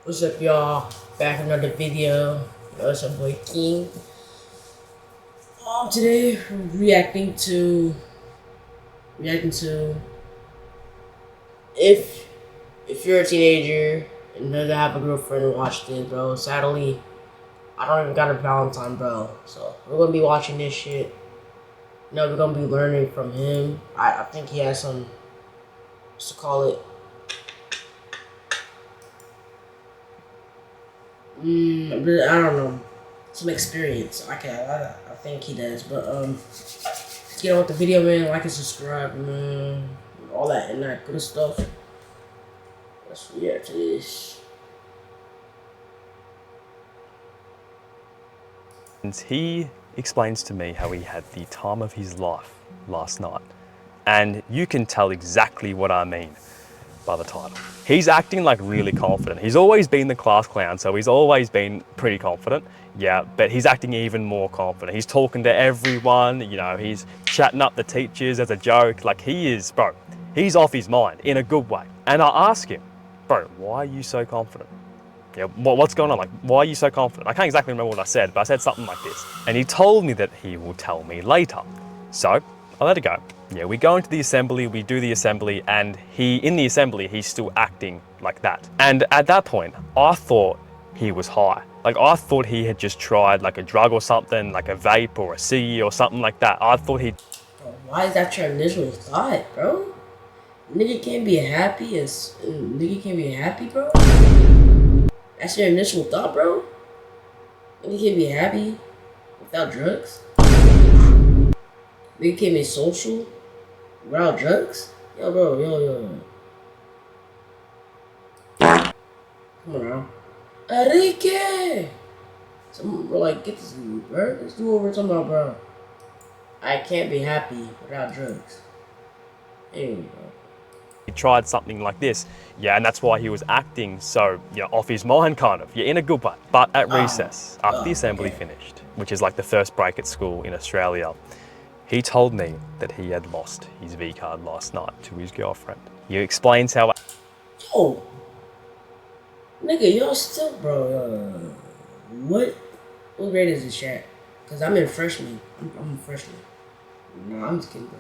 What's up, y'all? Back with another video. It's your boy King. Today we're reacting to if you're a teenager and doesn't have a girlfriend and watched it, bro. Sadly, I don't even got a Valentine, bro. So we're gonna be watching this shit. We're gonna be learning from him. I think he has some, what's to call it? I don't know, some experience. I think he does, but let's get on with the video, man. Like and subscribe, man. All that and that good stuff. Let's react to this. And he explains to me how he had the time of his life last night. And you can tell exactly what I mean by the title. He's acting like really confident. He's always been the class clown, so he's always been pretty confident. Yeah, but he's acting even more confident. He's talking to everyone, he's chatting up the teachers as a joke. Like bro, he's off his mind in a good way. And I ask him, bro, why are you so confident? Yeah, what's going on? Like, why are you so confident? I can't exactly remember what I said, but I said something like this. And he told me that he will tell me later. So I let it go. Yeah, we go into the assembly, we do the assembly, and in the assembly, he's still acting like that. And at that point, I thought he was high. Like, I thought he had just tried like a drug or something, like a vape or a ciggy or something like that. I thought he'd... Bro, why is that your initial thought, bro? Nigga can't be happy, bro. That's your initial thought, bro. Nigga can't be happy without drugs. Nigga can't be social without drugs. Yo, bro, yo. Come on now. Enrique! Bro, like, get this dude, bro. Let's do what we're talking about, bro. I can't be happy without drugs. Anyway, bro. He tried something like this, yeah, and that's why he was acting so, off his mind, kind of, in a good way. But at recess, after the assembly finished, which is like the first break at school in Australia, he told me that he had lost his V card last night to his girlfriend. He explains how... Yo, nigga, y'all still, bro. What grade is this at? Cause I'm in freshman. I'm a freshman. No, I'm just kidding, bro.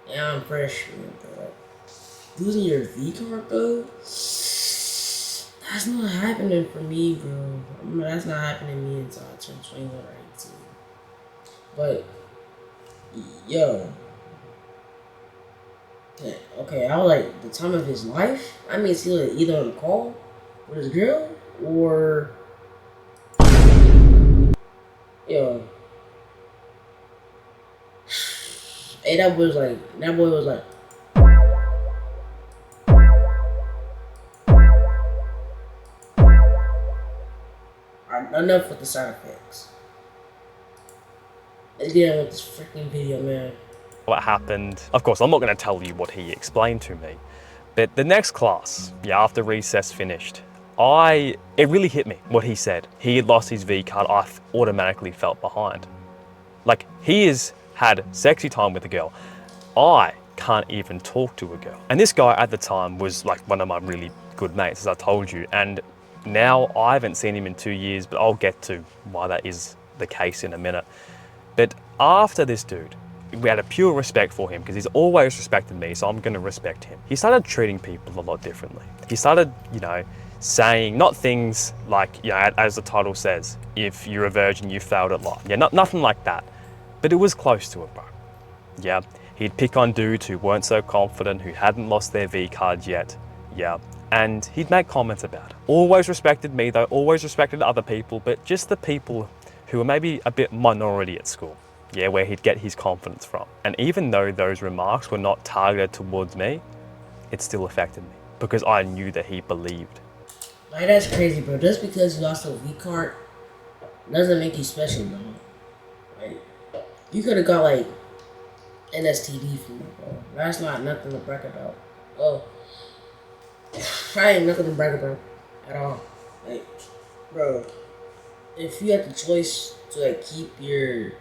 Yeah, I'm freshman, bro. Losing your V card, bro? That's not happening for me, bro. That's not happening to me until I turn 21 or 18. But, yo. Okay, I was like, the time of his life? I mean, is he like either on a call with his girl, or... Yo. Hey, that boy was like, enough with the side effects. Let's get on with this freaking video, man. What happened. Of course, I'm not going to tell you what he explained to me, but the next class, after recess finished, it really hit me what he said. He had lost his V card. I automatically felt behind. Like, he has had sexy time with a girl. I can't even talk to a girl. And this guy at the time was like one of my really good mates, as I told you. And now I haven't seen him in 2 years, but I'll get to why that is the case in a minute. But after this dude, we had a pure respect for him because he's always respected me, so I'm going to respect him. He started treating people a lot differently. He started, saying not things like, as the title says, if you're a virgin, you failed at life. Yeah, nothing like that. But it was close to it, bro. Yeah, he'd pick on dudes who weren't so confident, who hadn't lost their V cards yet. Yeah, and he'd make comments about it. Always respected me though, always respected other people, but just the people who were maybe a bit minority at school. Yeah, where he'd get his confidence from. And even though those remarks were not targeted towards me, it still affected me because I knew that he believed. Like, that's crazy, bro. Just because you lost a V card doesn't make you special, though. Like, you could have got, like, an STD from it, bro. That's not nothing to brag about. Oh, I ain't nothing to brag about at all. Like, bro, if you had the choice to, like, keep your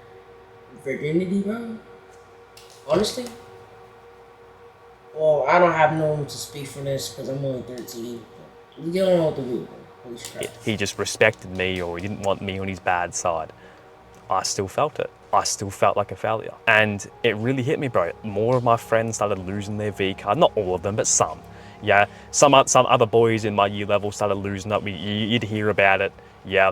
virginity, bro, honestly, well, I don't have no one to speak for this because I'm only 13. You get on with the video, bro. Holy crap. He just respected me, or he didn't want me on his bad side. I still felt it. I still felt like a failure. And it really hit me, bro. More of my friends started losing their V card. Not all of them, but some. Yeah, some other boys in my year level started losing it. You'd hear about it. Yeah.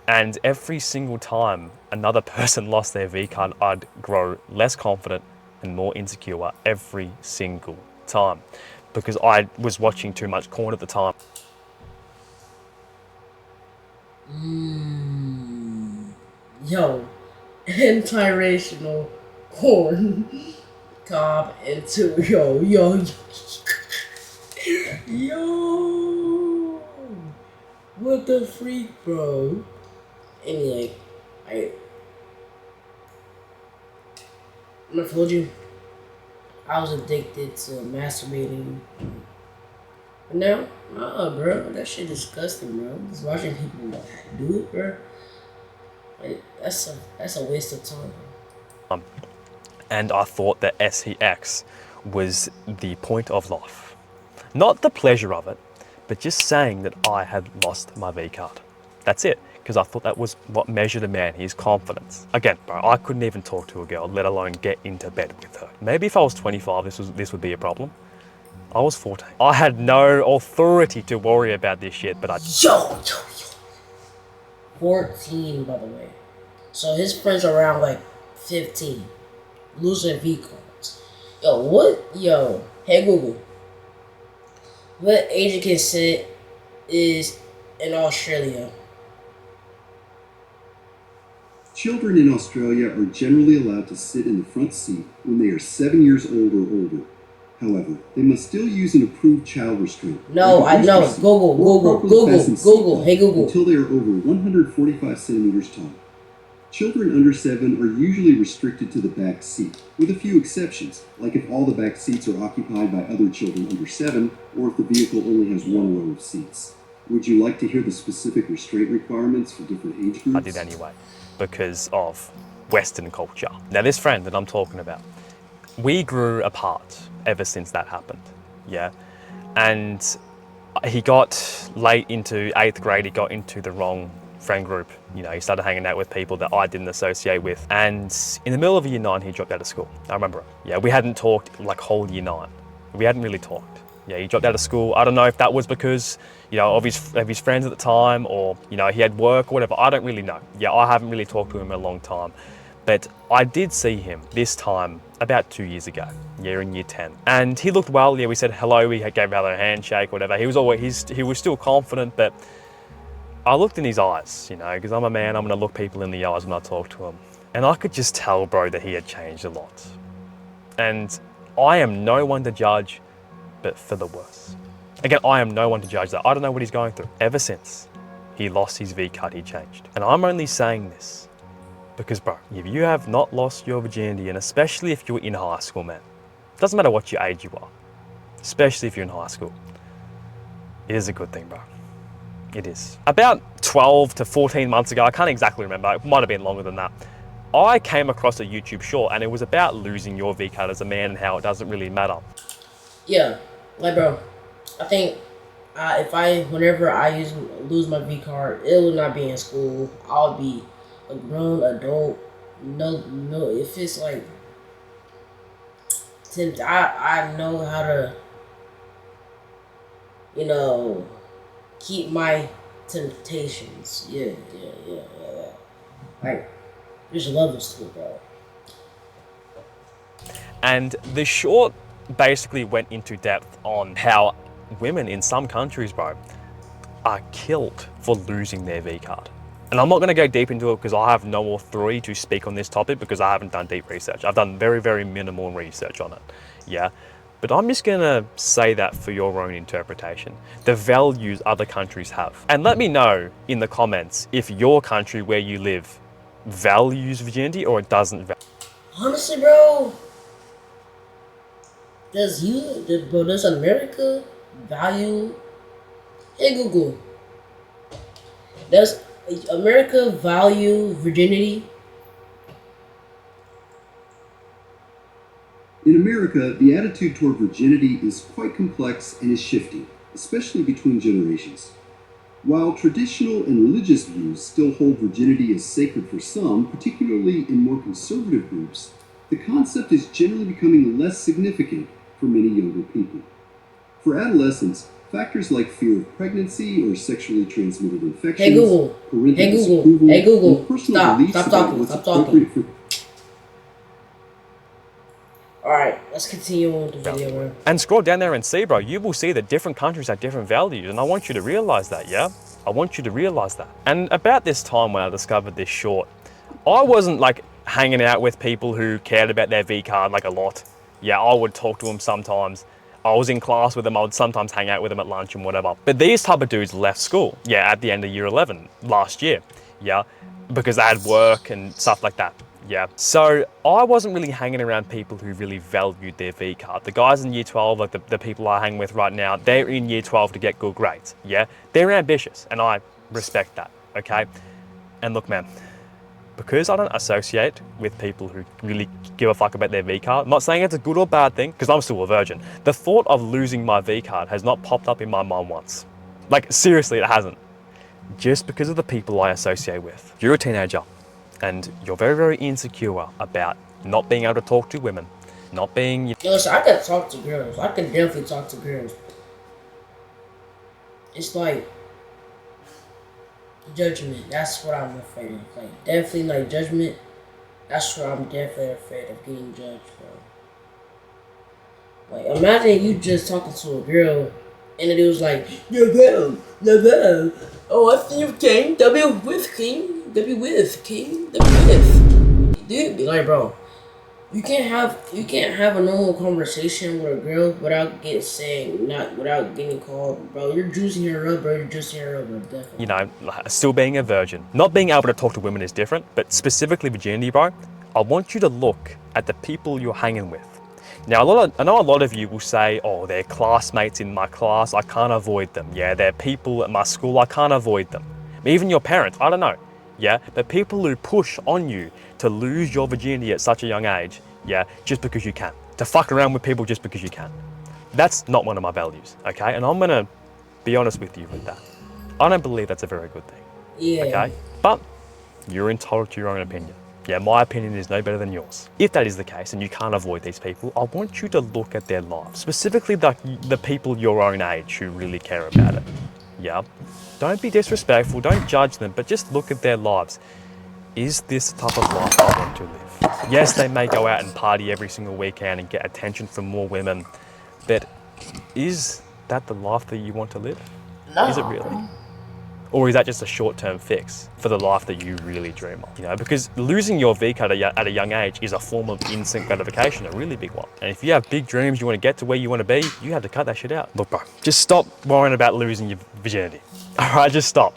And every single time another person lost their V card, I'd grow less confident and more insecure every single time, because I was watching too much corn at the time. Yo, anti-racial corn cob into yo. What the freak, bro? Anyway, I told you I was addicted to masturbating. But now, bro, that shit disgusting, bro. Just watching people do it, bro. Like, that's a waste of time, bro. And I thought that SEX was the point of life. Not the pleasure of it, but just saying that I had lost my V card. That's it, because I thought that was what measured a man, his confidence. Again, bro, I couldn't even talk to a girl, let alone get into bed with her. Maybe if I was 25, this would be a problem. I was 14. I had no authority to worry about this shit, but I... Yo. 14, by the way. So his friends are around like 15. Losing V cards. Yo, what? Yo, hey Google. What age of consent is in Australia? Children in Australia are generally allowed to sit in the front seat when they are 7 years old or older. However, they must still use an approved child restraint. No, I know. Google. Hey Google. Until they are over 145 centimeters tall. Children under 7 are usually restricted to the back seat, with a few exceptions, like if all the back seats are occupied by other children under 7, or if the vehicle only has one row of seats. Would you like to hear the specific restraint requirements for different age groups? I did anyway, because of Western culture. Now, this friend that I'm talking about, we grew apart ever since that happened, yeah? And he got late into 8th grade, he got into the wrong friend group. You know, he started hanging out with people that I didn't associate with. And in the middle of year 9, he dropped out of school. I remember it. Yeah, we hadn't talked like whole year 9. We hadn't really talked. Yeah, he dropped out of school. I don't know if that was because, you know, of his friends at the time, or, you know, he had work or whatever. I don't really know. Yeah, I haven't really talked to him in a long time. But I did see him this time about 2 years ago, yeah, in year 10. And he looked well. Yeah, we said hello. We gave each other a handshake, whatever. He was still confident, but I looked in his eyes, you know, because I'm a man, I'm going to look people in the eyes when I talk to him. And I could just tell, bro, that he had changed a lot. And I am no one to judge, but for the worse. Again, I am no one to judge that. I don't know what he's going through. Ever since he lost his V card, he changed. And I'm only saying this because, bro, if you have not lost your virginity, and especially if you're in high school, man, doesn't matter what your age you are, especially if you're in high school, it is a good thing, bro. It is. About 12 to 14 months ago, I can't exactly remember, it might have been longer than that, I came across a YouTube short, and it was about losing your V card as a man and how it doesn't really matter. Yeah, like bro, I think whenever I lose my V card, it will not be in school. I'll be a grown adult. No, if it's like, since I know how to, you know, keep my temptations. Yeah. Like, there's levels to it, bro. And the short basically went into depth on how women in some countries, bro, are killed for losing their V card. And I'm not going to go deep into it because I have no authority to speak on this topic because I haven't done deep research. I've done very, very minimal research on it, yeah? But I'm just going to say that for your own interpretation, the values other countries have. And let me know in the comments if your country where you live values virginity or it doesn't. Honestly, bro, does America value? Hey Google, does America value virginity? In America, the attitude toward virginity is quite complex and is shifting. especially between generations. While traditional and religious views still hold virginity as sacred for some, particularly in more conservative groups, the concept is generally becoming less significant for many younger people. For adolescents, factors like fear of pregnancy or sexually transmitted Hey infections, Google. parental Hey Google. disapproval, Hey Google. and personal Stop. beliefs Stop about talking. what's Stop talking. appropriate for. Alright, let's continue on with the video, bro. And scroll down there and see, bro, you will see that different countries have different values, and I want you to realize that, yeah? I want you to realize that. And about this time when I discovered this short, I wasn't like hanging out with people who cared about their V card like a lot. Yeah, I would talk to them sometimes. I was in class with them, I would sometimes hang out with them at lunch and whatever. But these type of dudes left school, yeah, at the end of year 11 last year, yeah, because they had work and stuff like that. Yeah, so I wasn't really hanging around people who really valued their V card. The guys in year 12, like the people I hang with right now, they're in year 12 to get good grades. Yeah, they're ambitious and I respect that, okay? And look, man, because I don't associate with people who really give a fuck about their V card, I'm not saying it's a good or bad thing, because I'm still a virgin. The thought of losing my V card has not popped up in my mind once. Like, seriously, it hasn't. Just because of the people I associate with. You're a teenager, and you're very, very insecure about not being able to talk to women, not being... Yo, listen, I can talk to girls. I can definitely talk to girls. It's like judgment. That's what I'm afraid of. Like, definitely, like, judgment. That's what I'm definitely afraid of, getting judged, bro. Like, imagine you just talking to a girl, and it was like, no, oh, I see you, King. W with King. W with King. W with. Dude, be like, bro, you can't have a normal conversation with a girl without without getting called, bro. You're juicing her up, bro. You're juicing her up, bro. Definitely. You know, still being a virgin. Not being able to talk to women is different, but specifically virginity, bro, I want you to look at the people you're hanging with. Now, I know a lot of you will say, oh, they're classmates in my class, I can't avoid them. Yeah, they're people at my school, I can't avoid them. Even your parents, I don't know. Yeah, but people who push on you to lose your virginity at such a young age, yeah, just because you can. To fuck around with people just because you can. That's not one of my values, okay? And I'm gonna be honest with you with that. I don't believe that's a very good thing, Yeah. okay? But you're entitled to your own opinion. Yeah, my opinion is no better than yours. If that is the case and you can't avoid these people, I want you to look at their lives, specifically the people your own age who really care about it. Yeah? Don't be disrespectful, don't judge them, but just look at their lives. Is this the type of life I want to live? Yes, they may go out and party every single weekend and get attention from more women, but is that the life that you want to live? No. Is it really? Or is that just a short-term fix for the life that you really dream of? You know, because losing your V card at a young age is a form of instant gratification, a really big one. And if you have big dreams, you want to get to where you want to be, you have to cut that shit out. Look, bro, just stop worrying about losing your virginity. All right, just stop.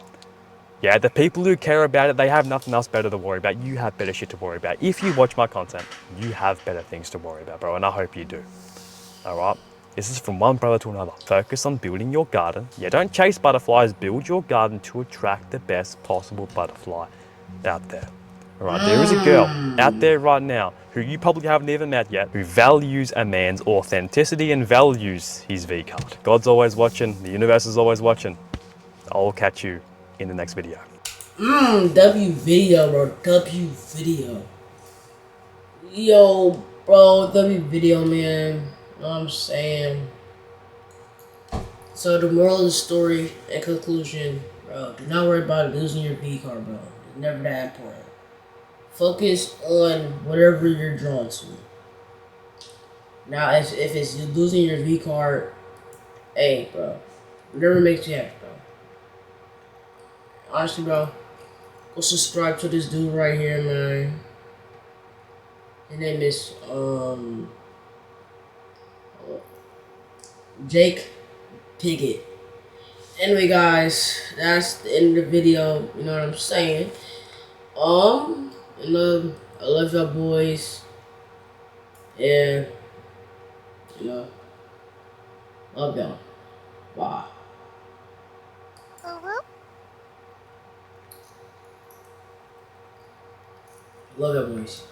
Yeah, the people who care about it, they have nothing else better to worry about. You have better shit to worry about. If you watch my content, you have better things to worry about, bro, and I hope you do. All right? This is from one brother to another. Focus on building your garden. Yeah, don't chase butterflies. Build your garden to attract the best possible butterfly out there. All right, there is a girl out there right now who you probably haven't even met yet, who values a man's authenticity and values his V card. God's always watching. The universe is always watching. I'll catch you in the next video. W video, bro. W video. Yo, bro. W video, man. You know what I'm saying? So the moral of the story and conclusion, bro, do not worry about losing your V card, bro. It's never that important. Focus on whatever you're drawn to. Now, if it's you losing your V card, hey, bro, whatever makes you happy, bro. Honestly, bro, go subscribe to this dude right here, man. His name is Jake Piggott. Anyway, guys, that's the end of the video. You know what I'm saying? I love y'all boys. And you know, love y'all. Bye. Love y'all boys.